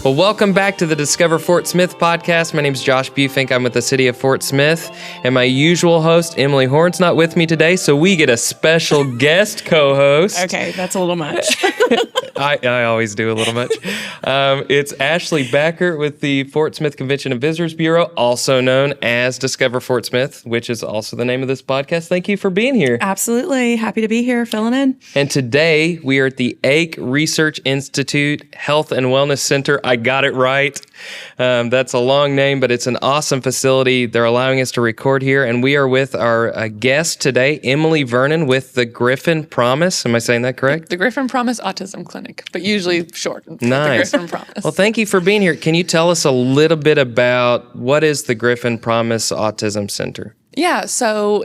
Well, welcome back to the Discover Fort Smith podcast. My name is Josh Bufink. I'm with the city of Fort Smith, and my usual host, Emily Horn's not with me today, so we get a special guest co-host. Okay, that's a little much. I always do a little much. It's Ashley Backer with the Fort Smith Convention and Visitors Bureau, also known as Discover Fort Smith, which is also the name of this podcast. Thank you for being here. Absolutely. Happy to be here, filling in. And today we are at the AIC Research Institute Health and Wellness Center. I got it right. That's a long name, but it's an awesome facility. They're allowing us to record here, and we are with our guest today, Emily Vernon with the Griffin Promise. Am I saying that correct? The Griffin Promise Autism Clinic, but usually shortened. Nice. The Griffin Promise. Well, thank you for being here. Can you tell us a little bit about what is the Griffin Promise Autism Center? Yeah, so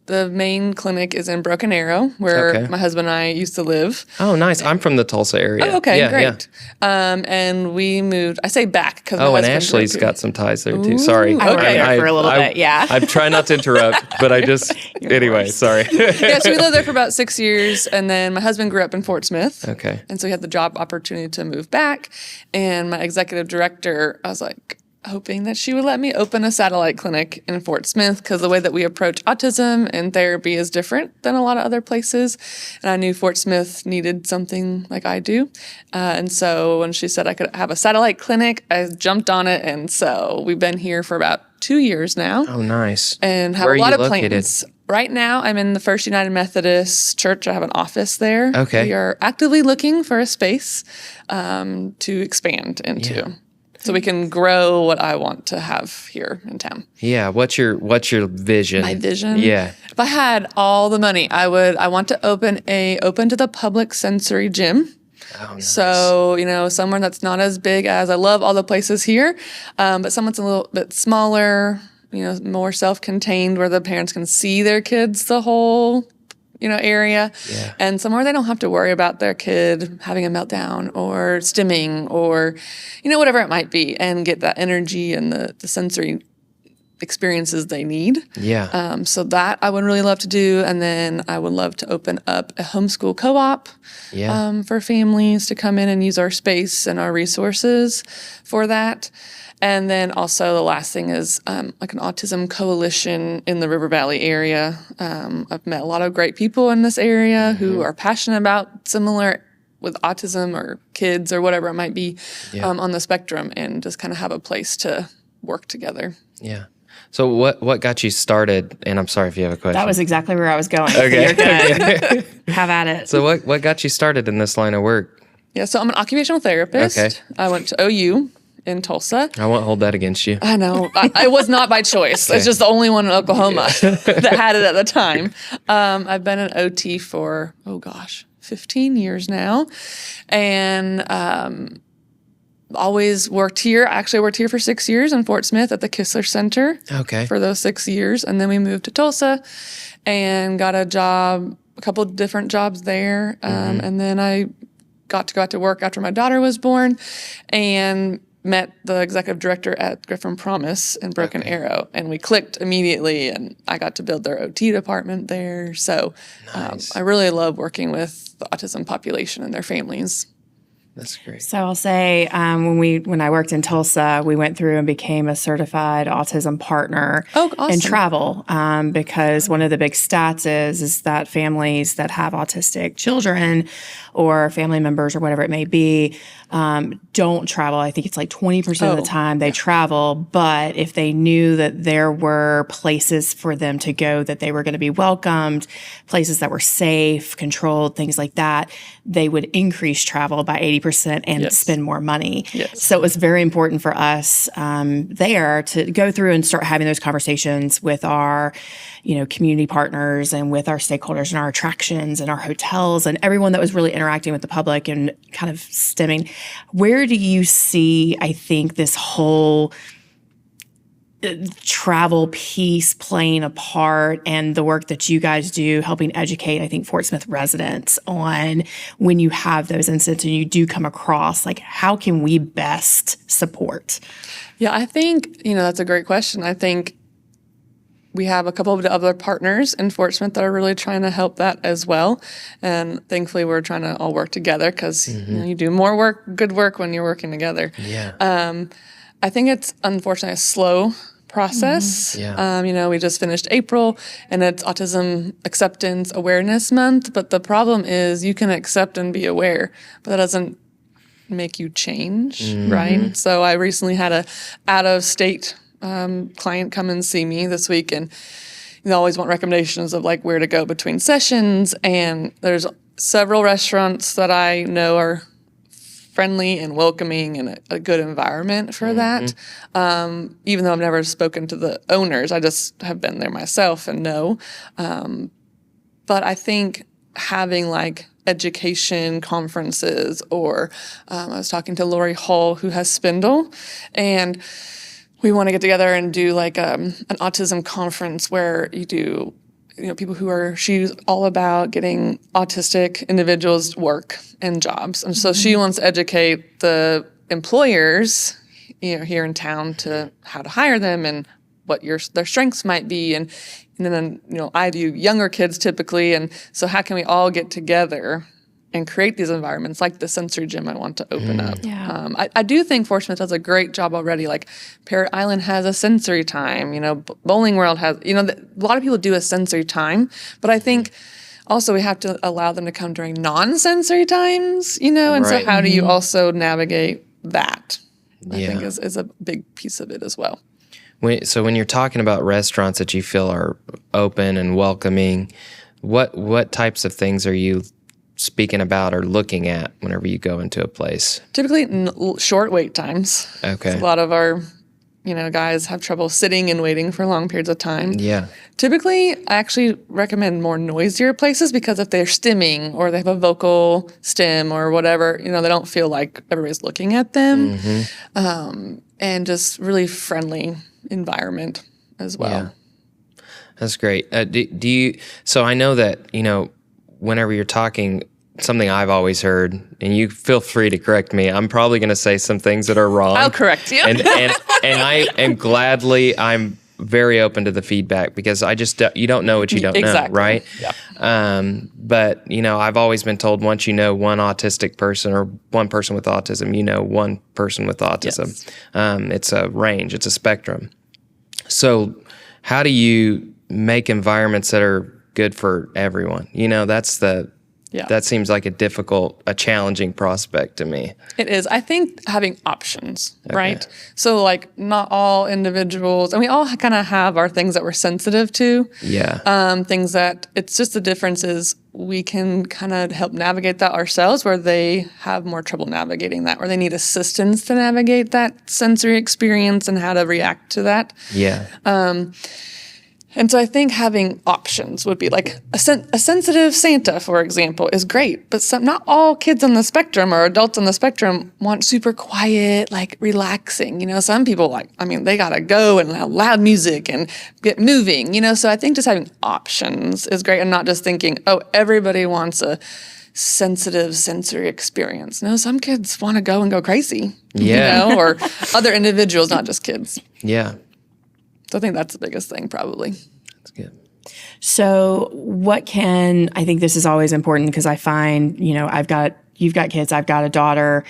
the main clinic is in Broken Arrow, where my husband and I used to live. Oh, nice. I'm from the Tulsa area. Oh, okay, great. Yeah. And we moved, I say back because my husband and Ashley's got some ties there too. Ooh, Sorry. I worked there for a little bit, yeah. I try not to interrupt, but I just, anyway, sorry. Yeah, so we lived there for about 6 years, and then my husband grew up in Fort Smith. Okay. And so he had the job opportunity to move back, and my executive director, I was like, hoping that she would let me open a satellite clinic in Fort Smith because the way that we approach autism and therapy is different than a lot of other places. And I knew Fort Smith needed something like I do. And so when she said I could have a satellite clinic, I jumped on it. And so we've been here for about 2 years now. Oh, nice. And have Where a lot are you of located? plans. Right now, I'm in the First United Methodist Church. I have an office there. Okay. We are actively looking for a space to expand into. Yeah. So we can grow what I want to have here in town. Yeah. What's your vision? My vision? Yeah. If I had all the money, I want to open a open to the public sensory gym. Oh, nice. So, somewhere that's not as big as I love all the places here, but someone's a little bit smaller, more self-contained where the parents can see their kids the whole area, and somewhere they don't have to worry about their kid having a meltdown or stimming or, whatever it might be, and get that energy and the sensory experiences they need. Yeah. So that I would really love to do. And then I would love to open up a homeschool co-op for families to come in and use our space and our resources for that. And then also the last thing is like an autism coalition in the River Valley area. I've met a lot of great people in this area who are passionate about similar with autism or kids or whatever it might be on the spectrum, and just kind of have a place to work together. Yeah. So what got you started? And I'm sorry if you have a question. That was exactly where I was going. Okay. You're good. Have at it. So what got you started in this line of work? Yeah, so I'm an occupational therapist. Okay. I went to OU in Tulsa. I won't hold that against you. I know. I was not by choice. Okay. It's just the only one in Oklahoma that had it at the time. I've been an OT for, 15 years now. And always worked here. I actually worked here for 6 years in Fort Smith at the Kistler Center for those 6 years. And then we moved to Tulsa and got a couple of different jobs there. And then I got to go out to work after my daughter was born and met the executive director at Griffin Promise in Broken Arrow, and we clicked immediately, and I got to build their OT department there. So nice. I really love working with the autism population and their families. That's great. So I'll say when I worked in Tulsa, we went through and became a certified autism partner in travel because one of the big stats is that families that have autistic children or family members or whatever it may be don't travel. I think it's like 20% of the time they travel, but if they knew that there were places for them to go, that they were going to be welcomed, places that were safe, controlled, things like that, they would increase travel by 80% and spend more money. Yes. So it was very important for us there to go through and start having those conversations with our, community partners and with our stakeholders and our attractions and our hotels and everyone that was really interacting with the public and kind of stemming. Where do you see, I think, this whole travel piece playing a part and the work that you guys do helping educate, I think, Fort Smith residents on when you have those incidents and you do come across, like, how can we best support? Yeah, I think, that's a great question. I think we have a couple of other partners in Fort Smith that are really trying to help that as well. And thankfully, we're trying to all work together because you do more work, good work when you're working together. Yeah. I think it's unfortunately a slow process. Yeah. We just finished April and it's Autism Acceptance Awareness Month. But the problem is you can accept and be aware, but that doesn't make you change, right? So I recently had a out-of-state client come and see me this week, and they always want recommendations of like where to go between sessions. And there's several restaurants that I know are friendly and welcoming and a good environment for that. Even though I've never spoken to the owners, I just have been there myself and know. But I think having like education conferences, or I was talking to Lori Hall, who has Spindle, and we want to get together and do like an autism conference where you do, people she's all about getting autistic individuals work and jobs. And so she wants to educate the employers, here in town to how to hire them and what their strengths might be. And then, I do younger kids typically. And so how can we all get together and create these environments like the sensory gym I want to open up? Yeah. I do think Fort Smith does a great job already. Like Parrot Island has a sensory time, Bowling World has, a lot of people do a sensory time, but I think also we have to allow them to come during non-sensory times, and so how do you also navigate that? I think is a big piece of it as well. So when you're talking about restaurants that you feel are open and welcoming, what types of things are you speaking about or looking at whenever you go into a place? Typically short wait times. Okay. A lot of our, guys have trouble sitting and waiting for long periods of time. Yeah. Typically, I actually recommend more noisier places because if they're stimming or they have a vocal stim or whatever, they don't feel like everybody's looking at them. And just really friendly environment as well. Yeah. That's great. Do you, so I know that, whenever you're talking, something I've always heard, and you feel free to correct me, I'm probably going to say some things that are wrong. I'll correct you. and I am I'm very open to the feedback because you don't know what you don't know, right? Yeah. But, I've always been told once you know one autistic person or one person with autism, you know one person with autism. Yes. It's a range, it's a spectrum. So how do you make environments that are good for everyone? That seems like a challenging prospect to me. It is. I think having options, right? So like not all individuals, and we all kind of have our things that we're sensitive to. Yeah. Things that it's just the difference is we can kind of help navigate that ourselves where they have more trouble navigating that, or they need assistance to navigate that sensory experience and how to react to that. Yeah. And so I think having options would be like a sensitive Santa, for example, is great. But not all kids on the spectrum or adults on the spectrum want super quiet, like relaxing. Some people they got to go and have loud music and get moving, So I think just having options is great and not just thinking, oh, everybody wants a sensitive sensory experience. No, some kids want to go and go crazy, or other individuals, not just kids. Yeah. So I think that's the biggest thing, probably. That's good. So I think this is always important because I find, you've got kids, I've got a daughter,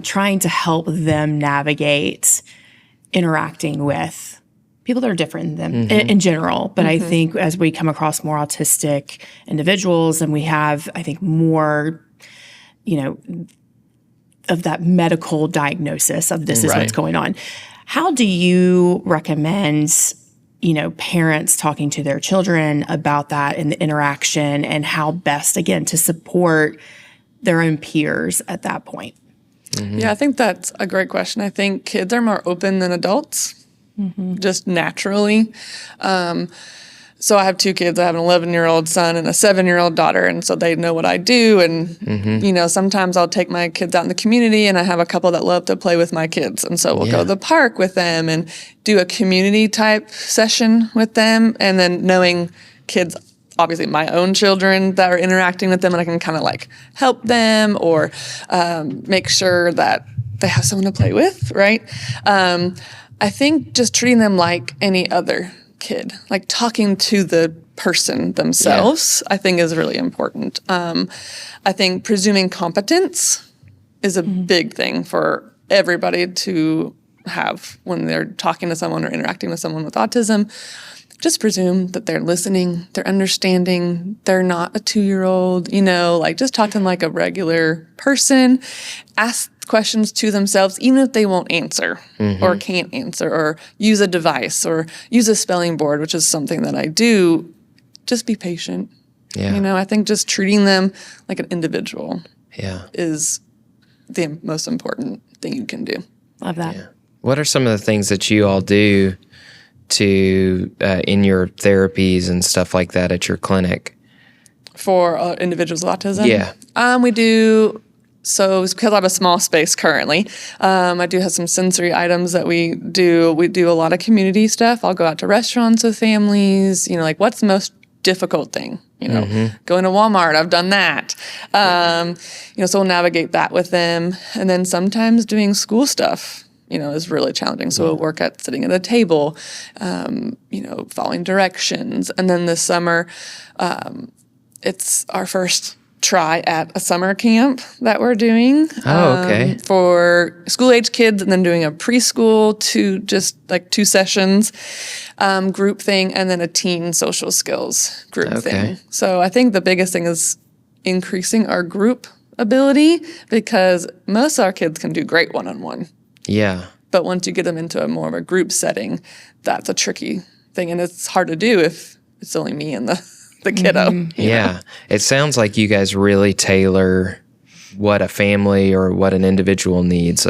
trying to help them navigate interacting with people that are different than them in general. But I think as we come across more autistic individuals and we have, I think, more, of that medical diagnosis of this is what's going on. How do you recommend, parents talking to their children about that and the interaction and how best, again, to support their own peers at that point? Yeah, I think that's a great question. I think kids are more open than adults, just naturally. So I have two kids. I have an 11-year-old son and a 7-year-old daughter, and so they know what I do. And, sometimes I'll take my kids out in the community, and I have a couple that love to play with my kids. And so we'll go to the park with them and do a community-type session with them. And then knowing kids, obviously my own children that are interacting with them, and I can kind of like help them or make sure that they have someone to play with, right? I think just treating them like any other kid. Like talking to the person themselves, I think is really important. I think presuming competence is a big thing for everybody to have when they're talking to someone or interacting with someone with autism. Just presume that they're listening, they're understanding, they're not a 2-year-old, like just talk to them like a regular person. Ask questions to themselves, even if they won't answer or can't answer, or use a device or use a spelling board, which is something that I do. Just be patient. Yeah. I think just treating them like an individual is the most important thing you can do. Love that. Yeah. What are some of the things that you all do to in your therapies and stuff like that at your clinic? For individuals with autism? Yeah. We do, so because I have a small space currently, I do have some sensory items that we do. We do a lot of community stuff. I'll go out to restaurants with families, like what's the most difficult thing? Going to Walmart, I've done that. So we'll navigate that with them. And then sometimes doing school stuff, is really challenging. So we'll work at sitting at a table, following directions. And then this summer, it's our first try at a summer camp that we're doing. For school-age kids, and then doing a preschool to just like 2 sessions group thing, and then a teen social skills group thing. So I think the biggest thing is increasing our group ability, because most of our kids can do great one-on-one. Yeah. But once you get them into a more of a group setting, that's a tricky thing. And it's hard to do if it's only me and the kiddo. Yeah. It sounds like you guys really tailor what a family or what an individual needs.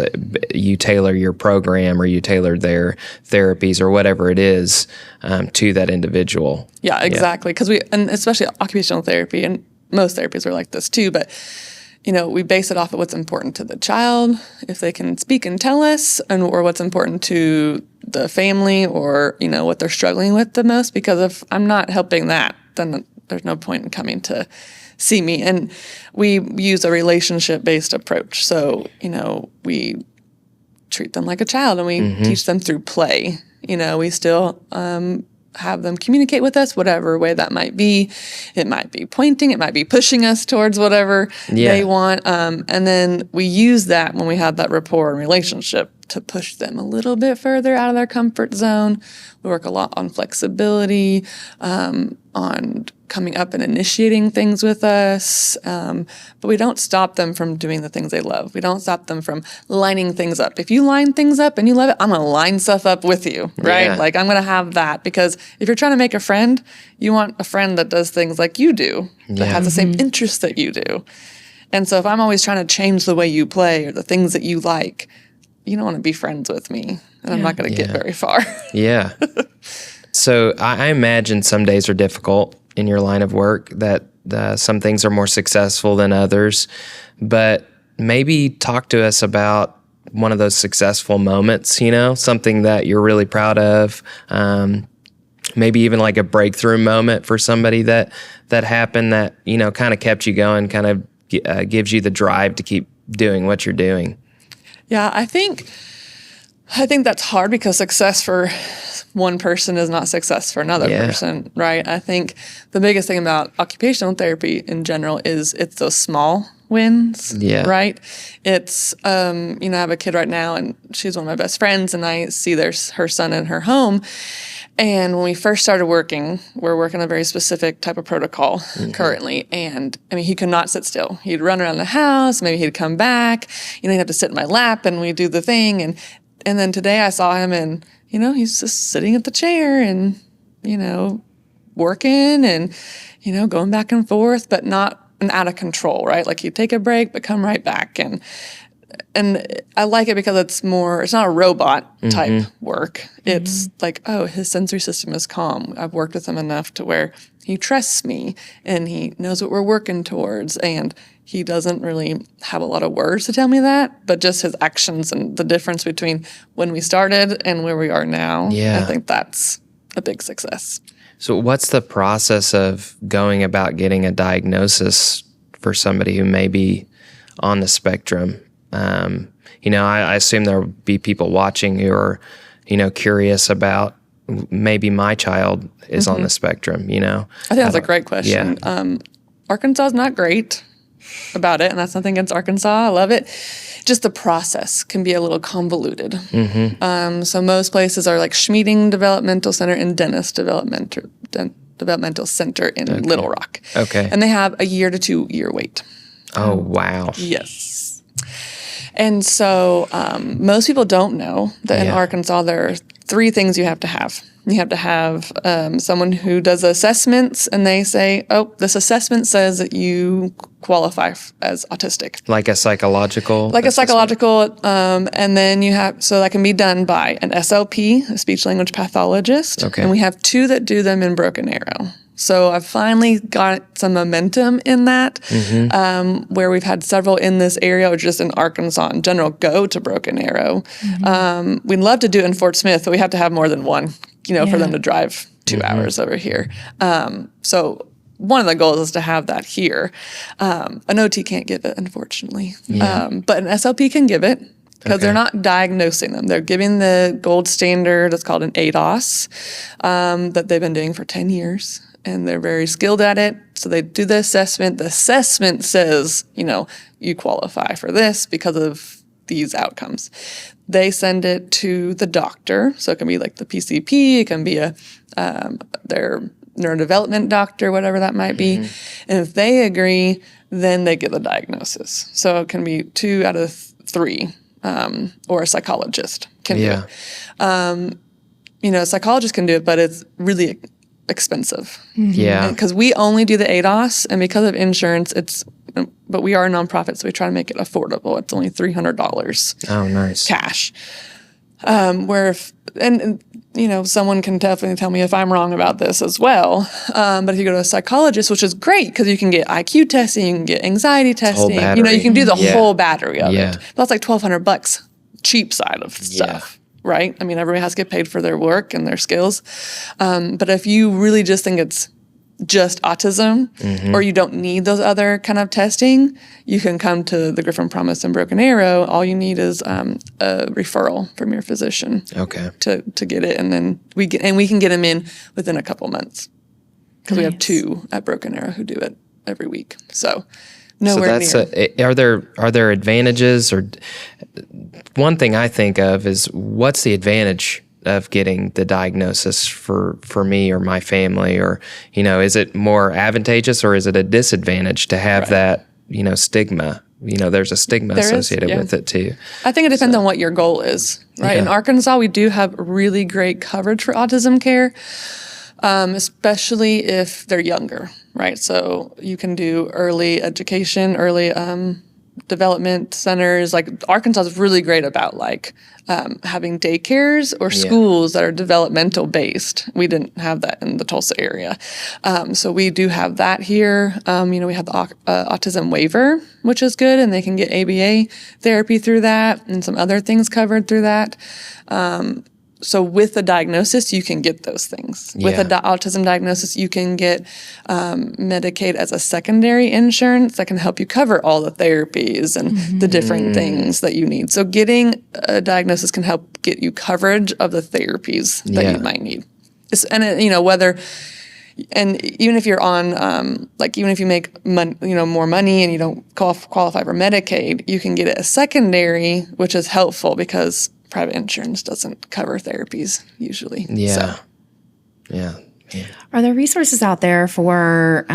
You tailor your program, or you tailor their therapies or whatever it is to that individual. Yeah, exactly. Because and especially occupational therapy, and most therapies are like this too, but we base it off of what's important to the child, if they can speak and tell us, or what's important to the family, or, what they're struggling with the most. Because if I'm not helping that, then there's no point in coming to see me. And we use a relationship-based approach. So, we treat them like a child, and we teach them through play. We still have them communicate with us, whatever way that might be. It might be pointing, it might be pushing us towards whatever they want. And then we use that when we have that rapport and relationship to push them a little bit further out of their comfort zone. We work a lot on flexibility, on coming up and initiating things with us. But we don't stop them from doing the things they love. We don't stop them from lining things up. If you line things up and you love it, I'm going to line stuff up with you, right? Yeah. Like I'm going to have that, because if you're trying to make a friend, you want a friend that does things like you do, that has the same interests that you do. And so if I'm always trying to change the way you play or the things that you like, you don't want to be friends with me, and I'm not going to get very far. Yeah. So I imagine some days are difficult in your line of work, that some things are more successful than others, but maybe talk to us about one of those successful moments, something that you're really proud of, maybe even like a breakthrough moment for somebody that happened that, kind of kept you going, kind of gives you the drive to keep doing what you're doing. Yeah, I think that's hard, because success for one person is not success for another person, right? I think the biggest thing about occupational therapy in general is it's those small wins, right? It's, I have a kid right now, and she's one of my best friends, and I see her son in her home. And when we first started working, we're working a very specific type of protocol currently. And he could not sit still. He'd run around the house, maybe he'd come back, he'd have to sit in my lap, and we'd do the thing. And then today I saw him, and, he's just sitting at the chair and, working and, going back and forth, but not out of control, right? Like he'd take a break, but come right back. And I like it because it's not a robot type work. It's like, oh, his sensory system is calm. I've worked with him enough to where he trusts me and he knows what we're working towards. And he doesn't really have a lot of words to tell me that, but just his actions and the difference between when we started and where we are now. Yeah. I think that's a big success. So what's the process of going about getting a diagnosis for somebody who may be on the spectrum? I assume there will be people watching who are, curious about maybe my child is on the spectrum, you know? I think that's a great question. Yeah. Arkansas is not great about it, and that's nothing against Arkansas. I love it. Just the process can be a little convoluted. So most places are like Schmeeding Developmental Center and Dennis Developmental Center in Little Rock. Okay. And they have a 1 to 2 year wait. Oh, wow. Yes. And so most people don't know that in Arkansas there are 3 things you have to have. You have to have someone who does assessments, and they say, oh, this assessment says that you qualify as autistic. Like a psychological? Like assessment. A psychological, and then you have, so that can be done by an SLP, a speech language pathologist. Okay. And we have 2 that do them in Broken Arrow. So I've finally got some momentum in that, where we've had several in this area, or just in Arkansas in general, go to Broken Arrow. We'd love to do it in Fort Smith, but we have to have more than one, for them to drive 2 hours over here. So one of the goals is to have that here. An OT can't give it, unfortunately, but an SLP can give it. Because they're not diagnosing them. They're giving the gold standard, it's called an ADOS, that they've been doing for 10 years. And they're very skilled at it. So they do the assessment. The assessment says, you qualify for this because of these outcomes. They send it to the doctor. So it can be like the PCP. It can be their neurodevelopment doctor, whatever that might be. And if they agree, then they get the diagnosis. So it can be 2 out of 3. Or a psychologist can do it. A psychologist can do it, but it's really expensive. Yeah. Because we only do the ADOS, and because of insurance, but we are a nonprofit, so we try to make it affordable. It's only $300. Oh, nice. Cash. Where if, someone can definitely tell me if I'm wrong about this as well. But if you go to a psychologist, which is great because you can get IQ testing, you can get anxiety testing, you can do the whole battery of it. But that's like $1,200, cheap side of stuff, right? I mean, everybody has to get paid for their work and their skills. But if you really just think it's just autism, or you don't need those other kind of testing, you can come to the Griffin Promise and Broken Arrow. All you need is a referral from your physician to get it, and then we can get them in within a couple months because we have 2 at Broken Arrow who do it every week. So nowhere near. Are there advantages? Or one thing I think of is, what's the advantage of getting the diagnosis for me or my family? Or, is it more advantageous, or is it a disadvantage to have that, stigma? There's a stigma associated with it too. I think it depends on what your goal is, right? In Arkansas, we do have really great coverage for autism care, especially if they're younger, right? So you can do early education, early development centers. Like Arkansas is really great about having daycares or schools that are developmental based. We didn't have that in the Tulsa area. So we do have that here. We have the autism waiver, which is good, and they can get ABA therapy through that and some other things covered through that. So with the diagnosis, you can get those things. With an autism diagnosis, you can get Medicaid as a secondary insurance that can help you cover all the therapies and the different things that you need. So getting a diagnosis can help get you coverage of the therapies that you might need. And even if you're on, even if you make more money and you don't qualify for Medicaid, you can get it as secondary, which is helpful because private insurance doesn't cover therapies usually. Yeah. Are there resources out there for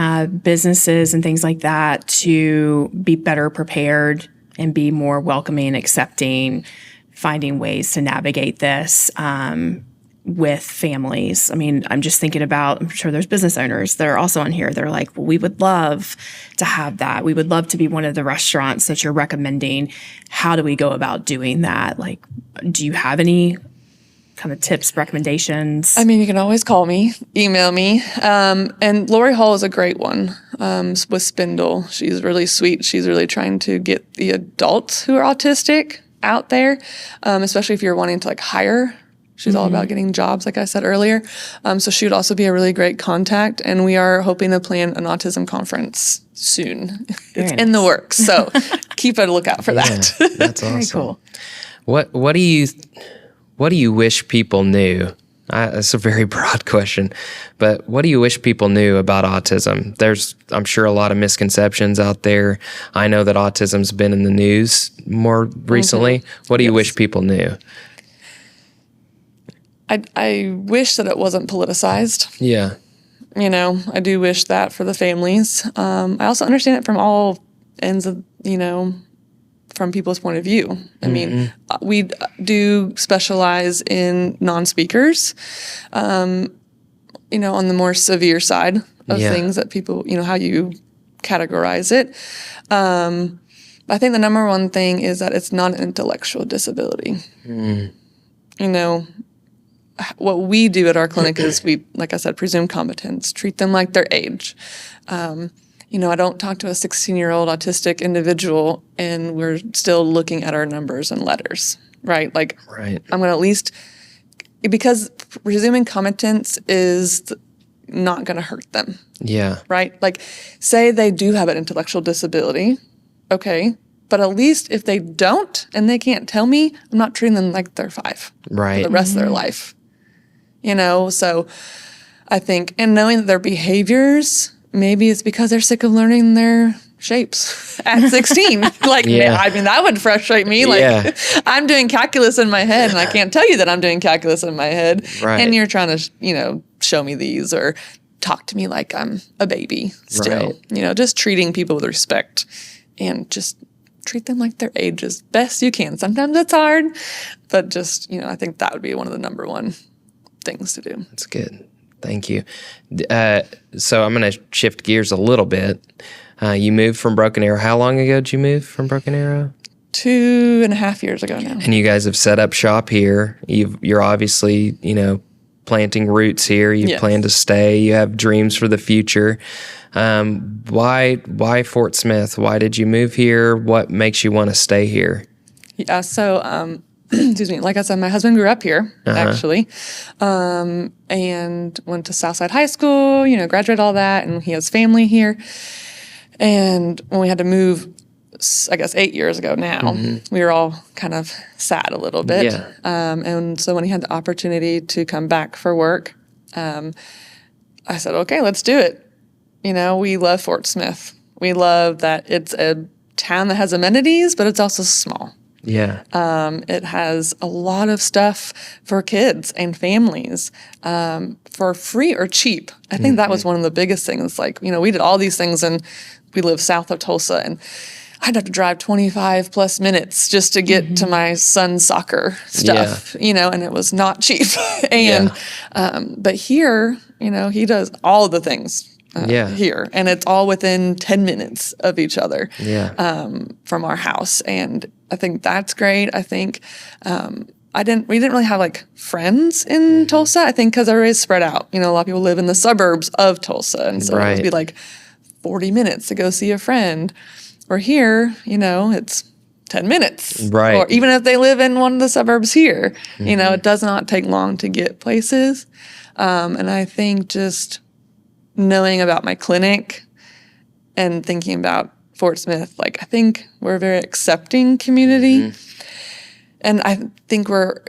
businesses and things like that to be better prepared and be more welcoming and accepting, finding ways to navigate this with families? I mean, I'm just thinking about, I'm sure there's business owners that are also on here. They're like, well, we would love to have that. We would love to be one of the restaurants that you're recommending. How do we go about doing that? Like, do you have any kind of tips, recommendations? I mean, you can always call me, email me. And Lori Hall is a great one with Spindle. She's really sweet. She's really trying to get the adults who are autistic out there, especially if you're wanting to hire. She's all about getting jobs, like I said earlier. So she would also be a really great contact. And we are hoping to plan an autism conference soon. It's in the works. So keep a lookout for that. That's awesome. Very cool. What do you wish people knew That's a very broad question, but what do you wish people knew about autism? There's, I'm sure, a lot of misconceptions out there. I know that autism's been in the news more recently. What do you wish people knew? I wish that it wasn't politicized. Yeah. You know, I do wish that for the families. I also understand it from all ends of, you know, from people's point of view. I mean, we do specialize in non-speakers, you know, on the more severe side of things that people, you know, how you categorize it. I think the number one thing is that it's not an intellectual disability. You know, what we do at our clinic is we, like I said, presume competence, treat them like their age. You know, I don't talk to a 16-year-old autistic individual and we're still looking at our numbers and letters, right? Like, I'm going to at least, because presuming competence is not going to hurt them. Yeah. Right? Like, say they do have an intellectual disability, okay, but at least if they don't and they can't tell me, I'm not treating them like they're 5 for the rest of their life. You know, so I think, and knowing that their behaviors, maybe it's because they're sick of learning their shapes at 16. Like, I mean, that would frustrate me. Like, I'm doing calculus in my head, and I can't tell you that I'm doing calculus in my head. And you're trying to, you know, show me these or talk to me like I'm a baby still. You know, just treating people with respect and just treat them like their age as best you can. Sometimes it's hard, but just, you know, I think that would be one of the number one things to do. That's good. Thank you. So I'm going to shift gears a little bit. You moved from Broken Arrow. How long ago did you move from Broken Arrow? 2.5 years ago now. And you guys have set up shop here. You're obviously, you know, planting roots here. You plan to stay. You have dreams for the future. Why Fort Smith? Why did you move here? What makes you want to stay here? Yeah, so excuse me, like I said, my husband grew up here, actually, and went to Southside High School, you know, graduated all that, and he has family here. And when we had to move, I guess 8 years ago now, we were all kind of sad a little bit. And so when he had the opportunity to come back for work, I said, okay, let's do it. You know, we love Fort Smith. We love that it's a town that has amenities, but it's also small. It has a lot of stuff for kids and families for free or cheap. I think that was one of the biggest things. Like, you know, we did all these things and we live south of Tulsa and I'd have to drive 25 plus minutes just to get to my son's soccer stuff, you know, and it was not cheap. And, but here, you know, he does all of the things. Here, and it's all within 10 minutes of each other from our house, and I think that's great. I think we didn't really have like friends in Tulsa. I think because everybody's spread out. You know, a lot of people live in the suburbs of Tulsa, and so it would be like 40 minutes to go see a friend. Or here, you know, it's 10 minutes, or even if they live in one of the suburbs here, you know, it does not take long to get places, and I think just knowing about my clinic and thinking about Fort Smith, like I think we're a very accepting community. And I think we're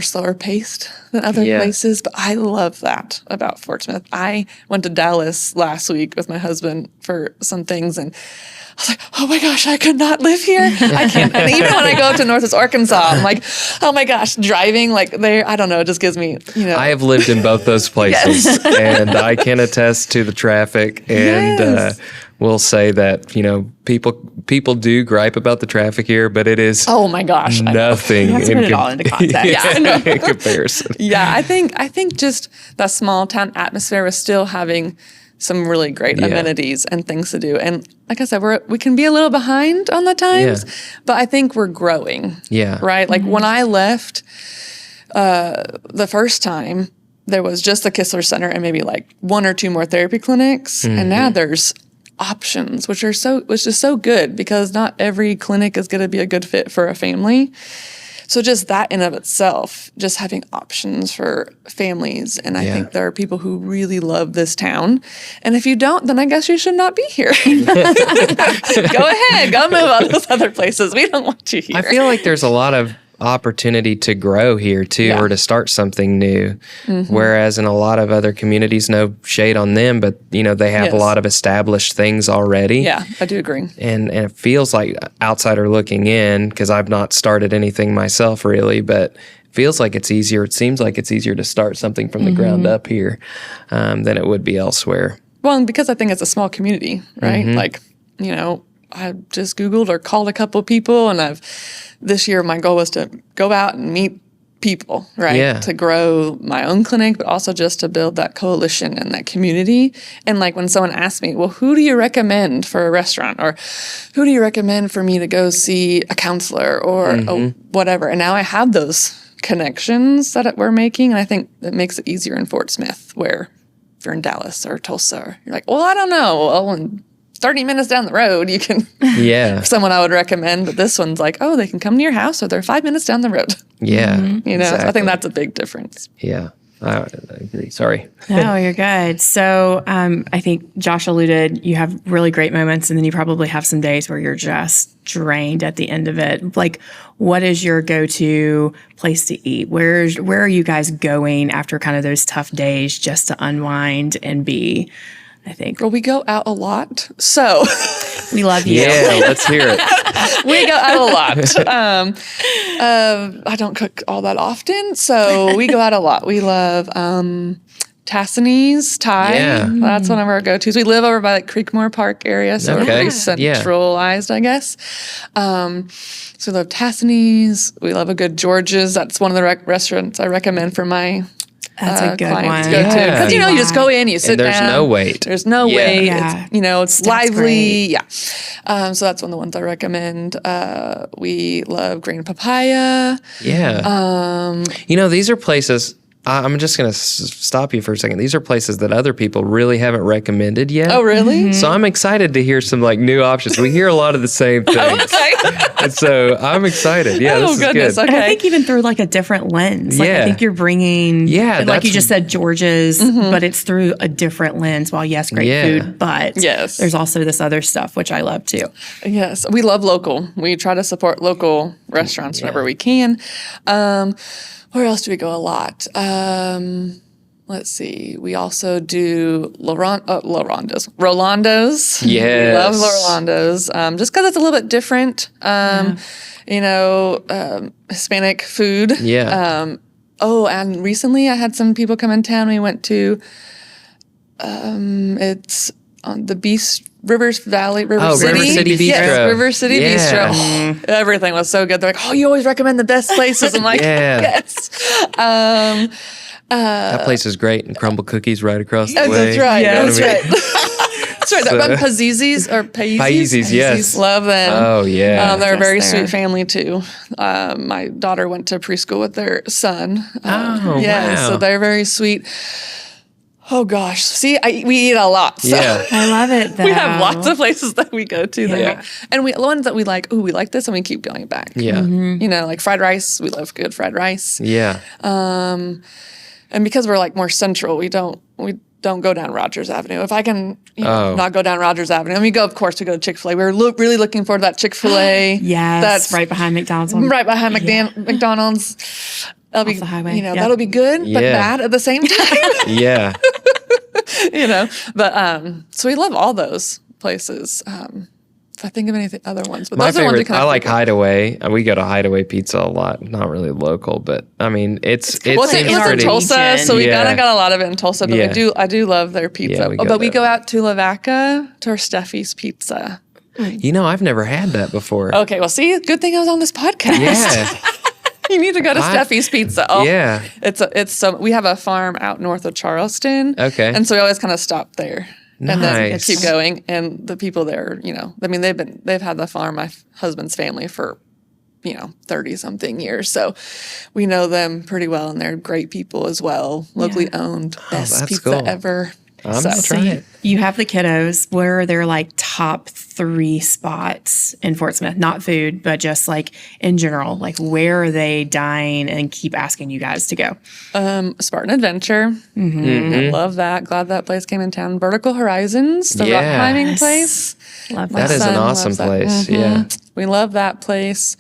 slower paced than other places, but I love that about Fort Smith. I went to Dallas last week with my husband for some things, and I was like, oh my gosh, I could not live here. I can't. And even when I go up to Northwest Arkansas, I'm like, oh my gosh, driving like there, I don't know, it just gives me, you know. I have lived in both those places, and I can attest to the traffic. And we'll say that, you know, people do gripe about the traffic here, but it is oh my gosh, nothing put it all into context. In comparison. I think just that small town atmosphere was still having some really great amenities and things to do. And like I said, we can be a little behind on the times, but I think we're growing. Right? Like when I left the first time, there was just the Kistler Center and maybe like 1 or 2 more therapy clinics. And now there's options, which is so good because not every clinic is going to be a good fit for a family. So just that in of itself, just having options for families. And I think there are people who really love this town. And if you don't, then I guess you should not be here. Go ahead. Go move on those other places. We don't want you here. I feel like there's a lot of opportunity to grow here too, Yeah. or to start something new. Whereas in a lot of other communities, no shade on them, but they have Yes. a lot of established things already. Yeah, I do agree. And it feels like outsider looking in, because I've not started anything myself really, but it feels like it's easier. It seems like it's easier to start something from the ground up here than it would be elsewhere. Well, and because I think it's a small community, right? Like, I just Googled or called a couple of people, and this year my goal was to go out and meet people, right? Yeah. To grow my own clinic, but also just to build that coalition and that community. And like when someone asks me, well, who do you recommend for a restaurant? Or who do you recommend for me to go see a counselor or whatever? And now I have those connections that we're making. And I think it makes it easier in Fort Smith, where if you're in Dallas or Tulsa, you're like, well, I don't know. Well, in 30 minutes down the road, you can Yeah. someone I would recommend, but this one's like, oh, they can come to your house or they're 5 minutes down the road. Yeah. So I Exactly. think that's a big difference. Yeah. I agree. Sorry. No, you're good. So I think Josh alluded, you have really great moments, and then you probably have some days where you're just drained at the end of it. Like, what is your go-to place to eat? Where are you guys going after kind of those tough days just to unwind and be, I think? Well, we go out a lot. So We love you. Yeah. Let's hear it. we go out a lot. I don't cook all that often, so we go out a lot. We love Tassinese Thai. Yeah. That's one of our go-tos. We live over by like Creekmore Park area, so we're Okay. pretty centralized, I guess. So we love Tassinese. We love a good George's. That's one of the restaurants I recommend for my That's a good clients one. to go to. Yeah. Because, you just go in, you sit And there's down. no wait. There's no Yeah. wait. Yeah. It's That's lively. great. Yeah. So that's one of the ones I recommend. We love green papaya. Yeah. These are places. I'm just going to stop you for a second. These are places that other people really haven't recommended yet. Oh, really? So I'm excited to hear some new options. We hear a lot of the same things. Okay. And so I'm excited. Yeah, Oh, this is goodness. good. And I Okay. think even through like a different lens. Like Yeah. I think you're bringing, Yeah, like you that's- just said, George's, but it's through a different lens. While yes, great Yeah. food, but Yes. there's also this other stuff which I love too. Yes. We love local. We try to support local restaurants whenever we can. Where else do we go a lot? Let's see. We also do Rolando's. Yes. We love Rolando's. Just because it's a little bit different. Hispanic food. Yeah. And recently I had some people come in town. We went to, it's on the River City. River City Yes, Bistro. River City Yeah. Bistro. Oh, everything was so good. They're like, oh, you always recommend the best places. I'm like, Yeah. yes. That place is great, and crumble cookies right across the way. That's right. You know That's what I mean? right. That's right. So- Pazizis or Paisis. Paisis, yes. Love them. Oh, yeah. They're a Yes, very they sweet are. family too. My daughter went to preschool with their son. Oh, yeah, wow. so they're very sweet. Oh gosh, see, we eat a lot. So. Yeah. I love it though. We have lots of places that we go to, Yeah. and the ones that we like. Oh, we like this, and we keep going back. Yeah. Like fried rice. We love good fried rice. Yeah. And because we're more central, we don't go down Rogers Avenue. If I can not go down Rogers Avenue, and we go to Chick-fil-A. We're really looking forward to that Chick-fil-A. Yes, that's right behind McDonald's. right behind McDonald's. That'll be the highway. Yep. That'll be good, but Yeah. bad at the same time. Yeah. But so we love all those places. If I think of any other ones, but My those are the ones we favorite, kind I of like Hideaway. We go to Hideaway Pizza a lot. Not really local, but I mean, it Well, seems it was in pretty. Tulsa, region. so we Yeah. kind of got a lot of it in Tulsa. But Yeah. I do love their pizza. Yeah, we go but we there. go out to Lavaca to our Steffi's Pizza. I've never had that before. Okay, well, see, good thing I was on this podcast. Yeah. You need to go to Steffi's Pizza. Oh, Yeah. we have a farm out north of Charleston. Okay. And so we always kind of stop there. And then Nice. keep going. And the people there, they've had the farm, my husband's family, for 30 something years. So we know them pretty well, and they're great people as well. Locally owned, best that's pizza cool. ever. I'm gonna try it. You have the kiddos. Where are their top 3 spots in Fort Smith? Not food, but just in general. Where are they dying and keep asking you guys to go? Spartan Adventure. I love that. Glad that place came in town. Vertical Horizons, the rock Yeah. climbing Yes. place. Love That is an son awesome loves that. place. Yeah. We love that place.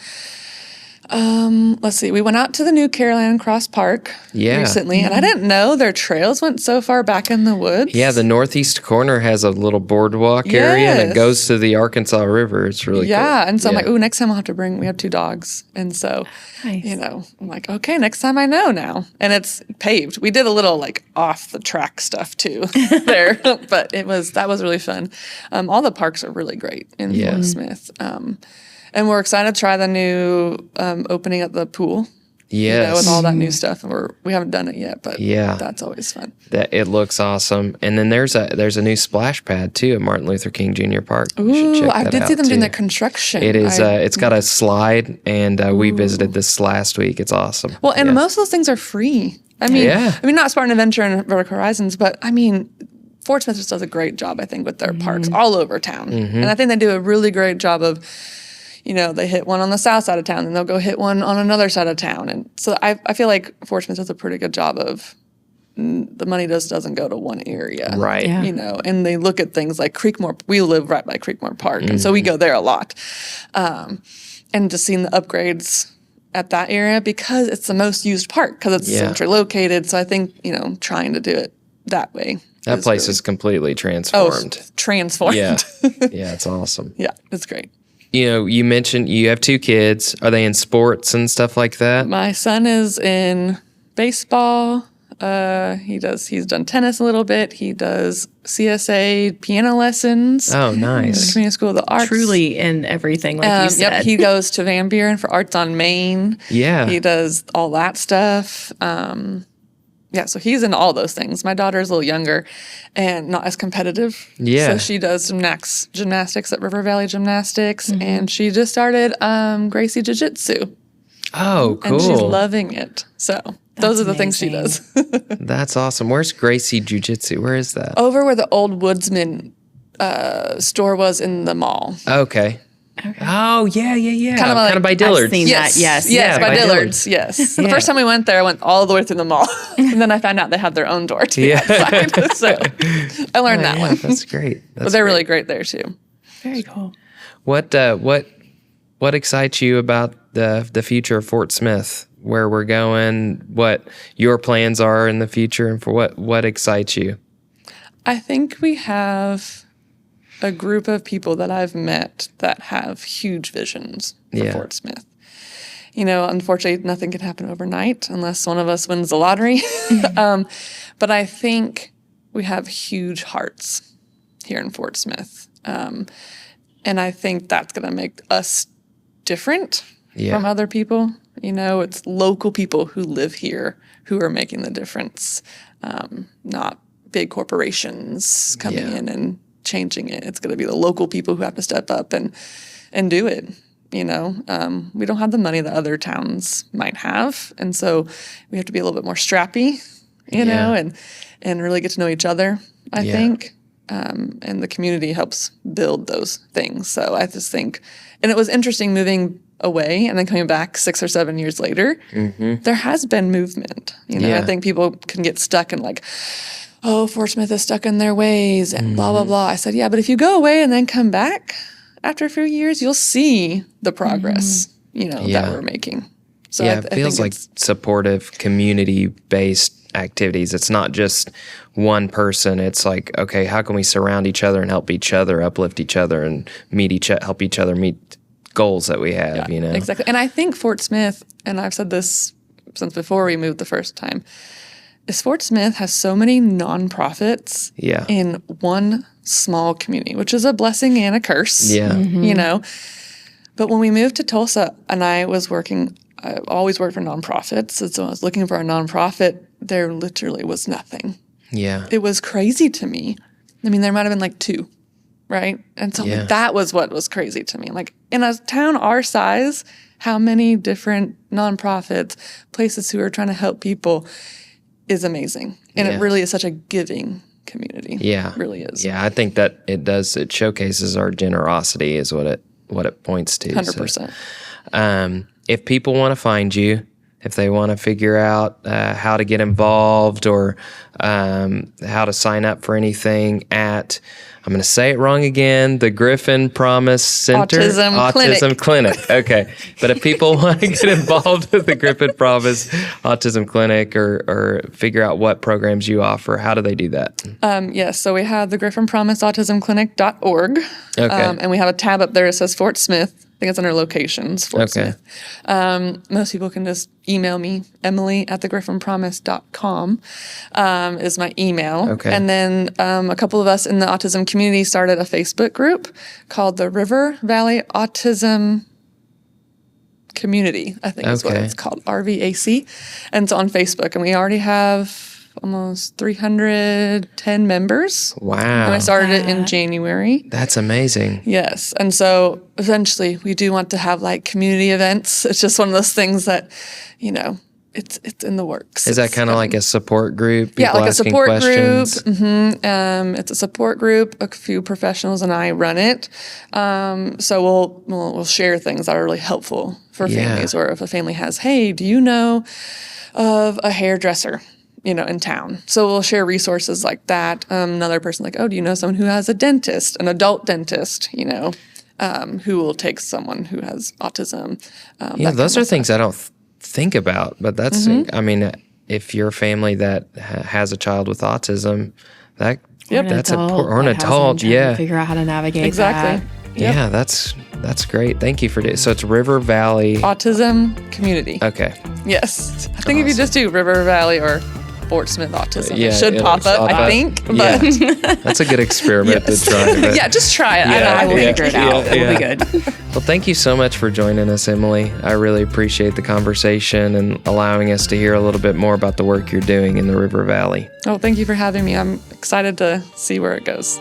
Let's see. We went out to the new Caroline Cross Park recently, and I didn't know their trails went so far back in the woods. Yeah, the northeast corner has a little boardwalk area, and it goes to the Arkansas River. It's really cool. And so I'm like, ooh, next time I'll have to bring, we have 2 dogs. And so, I'm like, okay, next time I know now. And it's paved. We did a little like off the track stuff too there, but that was really fun. All the parks are really great in Fort Smith. And we're excited to try the new opening at the pool. Yes. With all that new stuff. And we haven't done it yet, but that's always fun. It looks awesome. And then there's a new splash pad too at Martin Luther King Jr. Park. Ooh, I did see them doing the construction. It is. It's got a slide, and we visited this last week. It's awesome. Well, and most of those things are free. I mean, not Spartan Adventure and Vertical Horizons, but I mean, Fort Smith just does a great job, I think, with their parks all over town. And I think they do a really great job of, they hit one on the south side of town, and they'll go hit one on another side of town. And so I feel like Fort Smith does a pretty good job of, the money doesn't go to one area. Right. Yeah. And they look at things like Creekmore. We live right by Creekmore Park, and so we go there a lot. And just seeing the upgrades at that area, because it's the most used park, because it's centrally located. So I think, trying to do it that way. That place is completely transformed. Oh, transformed. Yeah. Yeah, it's awesome. Yeah, it's great. You mentioned you have 2 kids. Are they in sports and stuff like that? My son is in baseball. He's done tennis a little bit. He does CSA piano lessons. Oh, nice. At the Community School of the Arts. Truly in everything, like you said. Yep, he goes to Van Buren for Arts on Main. Yeah. He does all that stuff. So he's into all those things. My daughter's a little younger and not as competitive. Yeah. So she does gymnastics at River Valley Gymnastics, and she just started Gracie Jiu-Jitsu. Oh, cool. And she's loving it. So those are the things she does. That's awesome. Where's Gracie Jiu-Jitsu? Where is that? Over where the old Woodsman store was in the mall. Okay. Oh, yeah. Kind of by Dillard's. I've seen that, yes. Yes, by Dillard's, yes. The first time we went there, I went all the way through the mall. And then I found out they had their own door to the outside. So I learned that one. That's great. But they're really great there, too. Very cool. What excites you about the future of Fort Smith? Where we're going, what your plans are in the future, and for what excites you? I think we have a group of people that I've met that have huge visions for Fort Smith. Unfortunately, nothing can happen overnight unless one of us wins the lottery. But I think we have huge hearts here in Fort Smith. And I think that's going to make us different from other people. It's local people who live here who are making the difference, not big corporations coming in and changing it. It's going to be the local people who have to step up and do it. We don't have the money that other towns might have, and so we have to be a little bit more strappy, and really get to know each other. I think, and the community helps build those things. So I just think, and it was interesting moving away and then coming back 6 or 7 years later. There has been movement. I think people can get stuck in like, oh, Fort Smith is stuck in their ways and blah, blah, blah. I said, yeah, but if you go away and then come back after a few years, you'll see the progress, that we're making. So it feels like supportive, community-based activities. It's not just one person. It's like, okay, how can we surround each other and help each other, uplift each other, and help each other meet goals that we have, Exactly. And I think Fort Smith, and I've said this since before we moved the first time, is Fort Smith has so many nonprofits in one small community, which is a blessing and a curse. Yeah. But when we moved to Tulsa, and I always worked for nonprofits, and so I was looking for a nonprofit, there literally was nothing. Yeah. It was crazy to me. I mean, there might have been like 2. Right? And so that was what was crazy to me. Like, in a town our size, how many different nonprofits, places who are trying to help people is amazing. And it really is such a giving community. Yeah. It really is. Yeah, I think that it showcases our generosity is what it points to. 100%. So, if people want to find you, if they want to figure out how to get involved or how to sign up for anything at, I'm going to say it wrong again, the Griffin Promise Center? Autism Clinic. Okay. But if people want to get involved with the Griffin Promise Autism Clinic or figure out what programs you offer, how do they do that? Yes. So we have the Griffin Promise Autism Clinic.org. Okay. And we have a tab up there that says Fort Smith. I think it's under locations, Fort Smith. Most people can just email me, emily@thegriffinpromise.com is my email. Okay. And then a couple of us in the autism community started a Facebook group called the River Valley Autism Community, I think is what it's called, RVAC. And it's on Facebook. And we already have almost 310 members. Wow. And I started it in January. That's amazing. Yes. And so eventually we do want to have like community events. It's just one of those things that, you know, it's in the works. Is that kind of like a support group? Yeah, like a support questions? group. It's a support group. A few professionals and I run it. So we'll share things that are really helpful for families. Or if a family has, hey, do you know of a hairdresser, you know, in town? So we'll share resources like that. Another person like, oh, do you know someone who has a dentist, an adult dentist, you know, who will take someone who has autism? Those are things I don't think about, but that's, I mean, if you're a family that has a child with autism, that's or an adult, figure out how to navigate that. Yeah, that's great. Thank you for doing. So it's River Valley Autism Community. Okay. Yes, I think if you just do River Valley or Fort Smith Autism, it should it'll pop up, I think. But that's a good experiment to try. Yeah, just try it. I will figure it out. It will be good. Well, thank you so much for joining us, Emily. I really appreciate the conversation and allowing us to hear a little bit more about the work you're doing in the River Valley. Oh, thank you for having me. I'm excited to see where it goes.